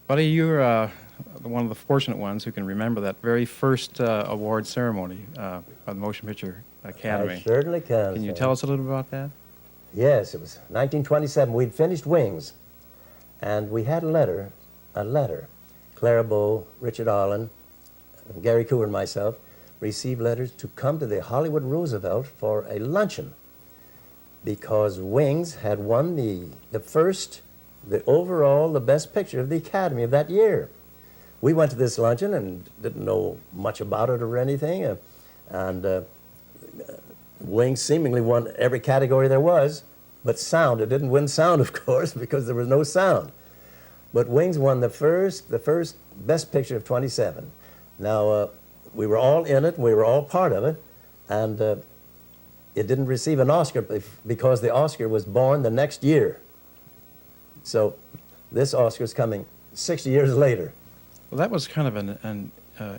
Buddy, you're one of the fortunate ones who can remember that very first award ceremony by the Motion Picture Academy. I certainly can. Can you tell us a little bit about that? Yes, it was 1927. We'd finished Wings, and we had a letter. Clara Bow, Richard Arlen, Gary Cooper, and myself received letters to come to the Hollywood Roosevelt for a luncheon because Wings had won the best picture of the Academy of that year. We went to this luncheon and didn't know much about it or anything, and Wings seemingly won every category there was, but sound. It didn't win sound, of course, because there was no sound. But Wings won the first best picture of 27. Now, we were all in it, we were all part of it, and it didn't receive an Oscar because the Oscar was born the next year. So this Oscar's coming 60 years later. Well, that was kind of an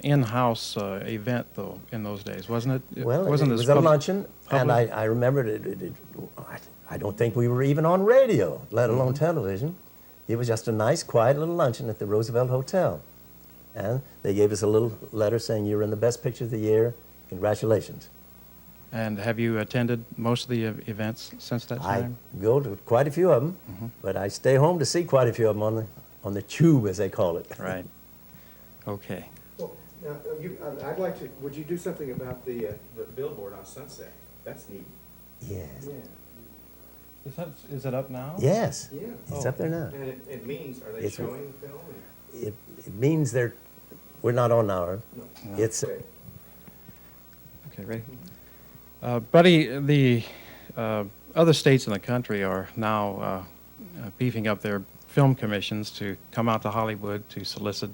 in-house event, though, in those days, wasn't it? Well, it was a luncheon, and I remembered it. I don't think we were even on radio, let alone television. It was just a nice, quiet little luncheon at the Roosevelt Hotel. And they gave us a little letter saying, "You're in the best picture of the year. Congratulations." And have you attended most of the events since that time? I go to quite a few of them, but I stay home to see quite a few of them on the tube, as they call it. Right. Okay. Well, now, I'd like to, would you do something about the billboard on Sunset? That's neat. Yes. Yeah. Is it up now? Yes. Yeah. It's up there now. And it means, are they showing the film? It means we're not on our. No. It's. Okay. Okay, ready? Buddy, the other states in the country are now beefing up their film commissions to come out to Hollywood to solicit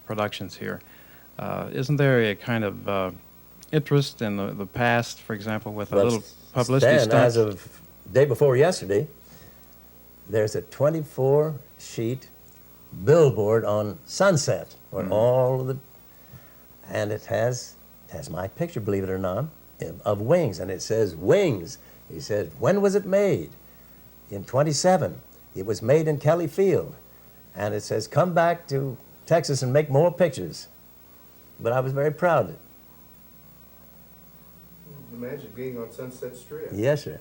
productions here. Isn't there a kind of interest in the past, for example, with a little publicity stunt? As of day before yesterday, there's a 24-sheet billboard on Sunset where all of and it has my picture, believe it or not, of Wings, and it says Wings. He says, when was it made? In 27. It was made in Kelly Field, and it says, come back to Texas and make more pictures. But I was very proud. Imagine being on Sunset Strip. Yes, sir.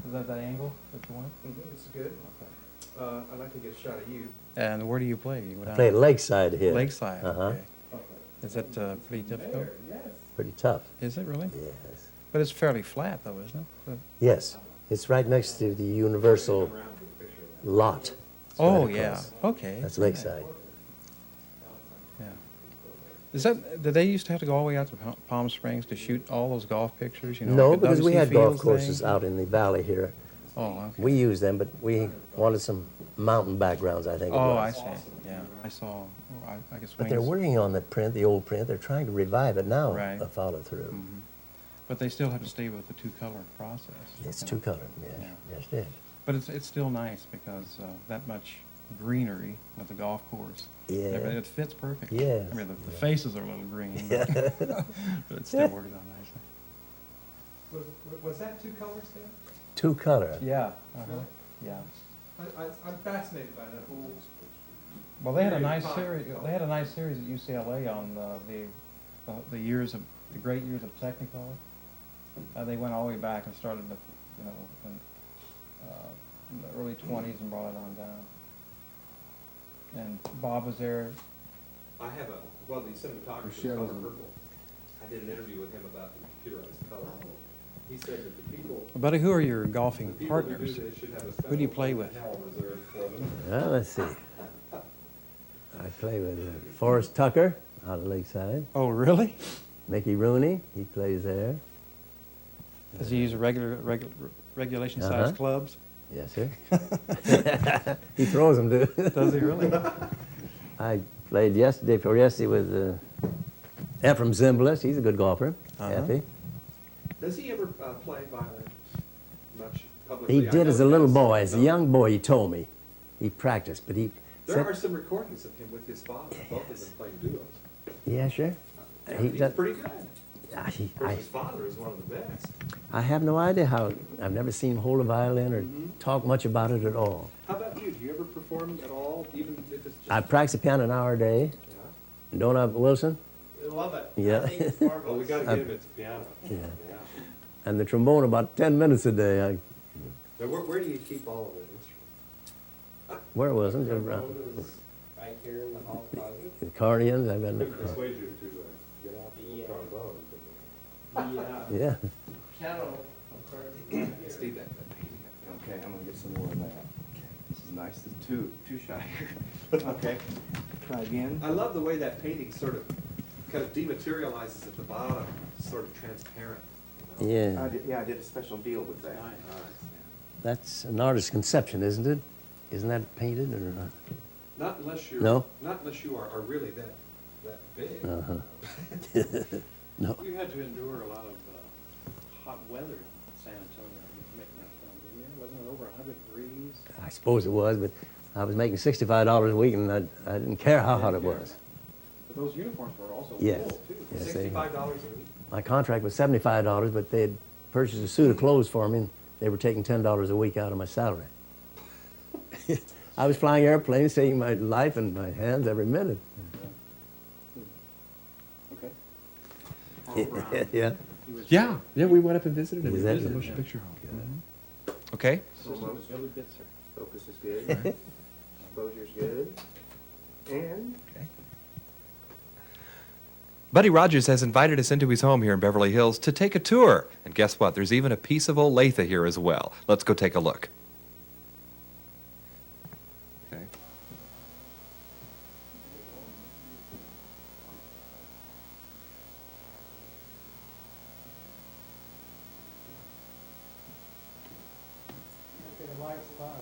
Is that angle that you want? It's good. Okay. I'd like to get a shot of you. And where do you play? You I play Lakeside here. Lakeside, Uh-huh. okay. Is that pretty difficult? Pretty tough. Is it really? Yes. But it's fairly flat, though, isn't it? Yes. It's right next to the Universal lot. It's Oh, right yeah. across. Okay. That's Lakeside. Yeah. Did they used to have to go all the way out to Palm Springs to shoot all those golf pictures? You know, No, like the because we W.C. had golf Fields courses thing? out in the valley here. Oh, okay. We used them, but we wanted some mountain backgrounds, I think it Oh, was. I see. Yeah, I saw. I guess. But they're Wings. working on the print, the old print. They're trying to revive it now, Right. follow through. Mhm. But they still have to stay with the two-color process. It's you know. two-color, yes. Yeah. Yes, it is. But it's still nice because that much greenery with the golf course. Yeah. It fits perfectly. Yeah. I mean, the faces are a little green, Yeah. but it still works out nicely. Was that two colors there? Two-color. Yeah. Yeah. I'm fascinated by that whole. Well, they had a period nice of time. series. They had a nice series at UCLA on the years of the great years of Technicolor. They went all the way back and started with in the early 20s and brought it on down. And Bob was there. I have the cinematographer, Color Purple. I did an interview with him about the computerized color. He said that the people, Buddy, who are your golfing the people who do partners? this should have a Who special do you play with? hotel reserved for them. Well, let's see. I play with Forrest Tucker out of Lakeside. Oh, really? Mickey Rooney, he plays there. Does he use regulation-sized clubs? Yes, sir. He throws them, too. Does he really? I played yesterday with Ephraim Zimbalist. He's a good golfer. Effie. Does he ever play violin much publicly? He I did know as a he little does. boy. As a young boy, he told me. He practiced, but he There are some recordings of him with his father. Both of them playing duos. yeah, sure. Yeah, He he's does- pretty good. Of course, his father is one of the best. I have no idea how. I've never seen him hold a violin or talk much about it at all. How about you? Do you ever perform at all, even if it's just? I practice the piano an hour a day. Yeah. Don't I, Wilson? I love it. Yeah. I think it's marvelous. Well, we got to get him at the piano. Yeah. Yeah. And the trombone about 10 minutes a day. Now, where do you keep all of the instruments? Where was it? Trombone is right here in the hall closet. The accordions. I've Couldn't got. persuade you to get out the Yeah. trombone. The Yeah. piano, of course. Steve, that painting. Okay, I'm gonna get some more of that. This is nice. It's too shy here. Okay, try again. I love the way that painting sort of, kind of dematerializes at the bottom, sort of transparent. You know? Yeah. I did a special deal with that. Nice. That's an artist's conception, isn't it? Isn't that painted or not? Not unless you're. No? Not unless you are really that big. Uh-huh. No. You had to endure a lot of hot weather in San Antonio making that film, didn't you? Wasn't it over 100 degrees? I suppose it was, but I was making $65 a week, and I didn't care how hot it was. But those uniforms were also Yes. cool, too. Yes, they- $65 a week. My contract was $75, but they had purchased a suit of clothes for me, and they were taking $10 a week out of my salary. I was flying airplanes, saving my life and my hands every minute. Okay. Yeah. He was Yeah, we went up and visited him. Is We that visited the good? motion picture hall. Okay, Almost. Billy Bitzer. focus is good, exposure's good, and Buddy Rogers has invited us into his home here in Beverly Hills to take a tour. And guess what? There's even a piece of Olathe here as well. Let's go take a look. Okay. Okay, the light's fine.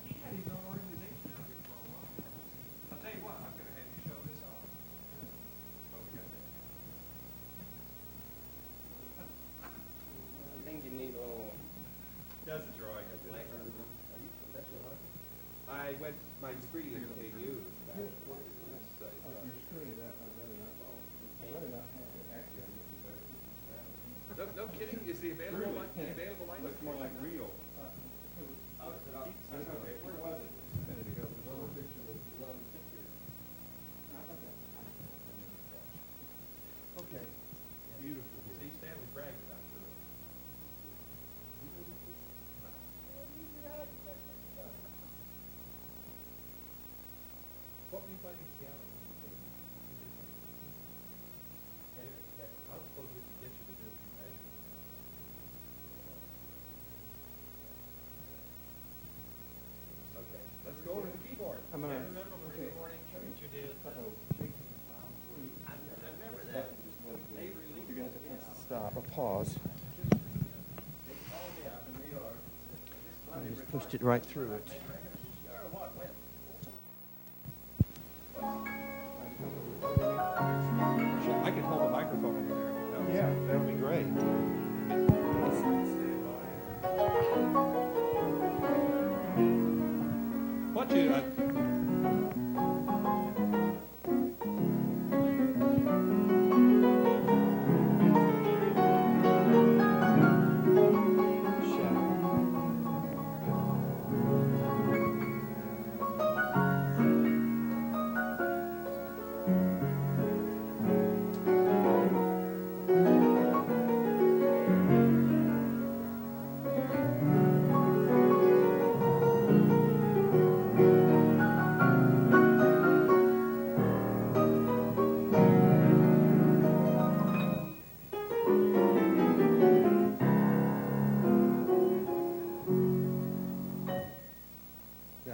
He had his own organization out here for a while. I'll tell you what, I'm gonna have you show this off. Oh, we got that. I think you need a little. That's a drawing I did. Are you professional artist? I went, my degree in KU. You're screwing it up, I'd rather not. I'd rather not have it. Actually, I'm looking better. No kidding, is the available, the available light? Looks more like real. Okay, where was it? Just a minute ago. The other picture was the other picture. Okay. Beautiful here. See, Stanley bragged about your. What were you playing piano? I don't suppose we could get you to do a few measures. Okay, let's go over to the keyboard. I'm gonna- And remember the okay. recording church you did? Uh-oh, Jason found three. I remember that. They released. You're gonna have to press stop or pause. I just pushed it right through it. I could hold the microphone over there. Yeah, that would be great. What you,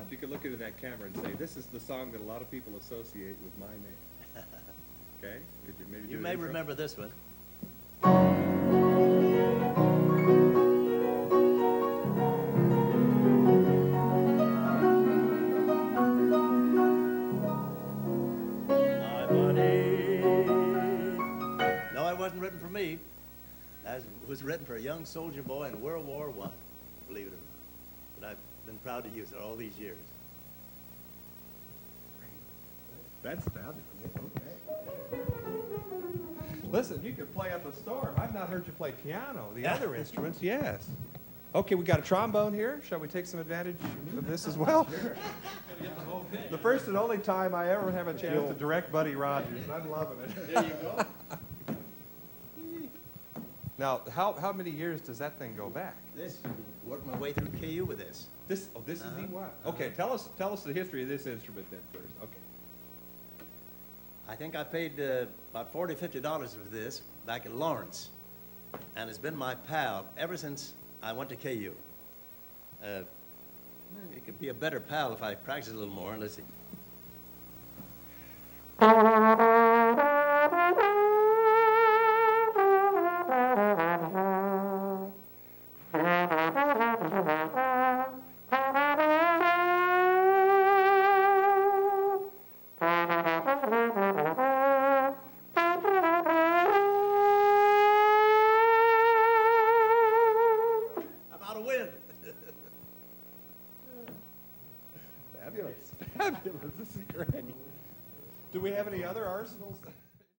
Now, if you could look into that camera and say, this is the song that a lot of people associate with my name. Okay? Could you maybe do You an may intro? remember this one. My buddy. No, it wasn't written for me. It was written for a young soldier boy in World War I, believe it or not. But I've been proud to use it all these years. That's fabulous. Okay. Listen, you could play up a storm. I've not heard you play piano. The other instruments, yes. Okay, we got a trombone here. Shall we take some advantage of this as well? Sure. The first and only time I ever have a chance to direct Buddy Rogers. I'm loving it. There you go. Now, how many years does that thing go back? This, worked my way through KU with this. This is Uh-huh. E1. Okay, tell us the history of this instrument then first. Okay. I think I paid about $40, $50 for this back in Lawrence. And it's been my pal ever since I went to KU. It could be a better pal if I practice a little more. Let's see. About a wind. Fabulous. Fabulous. This is great. Do we have any other arsenals?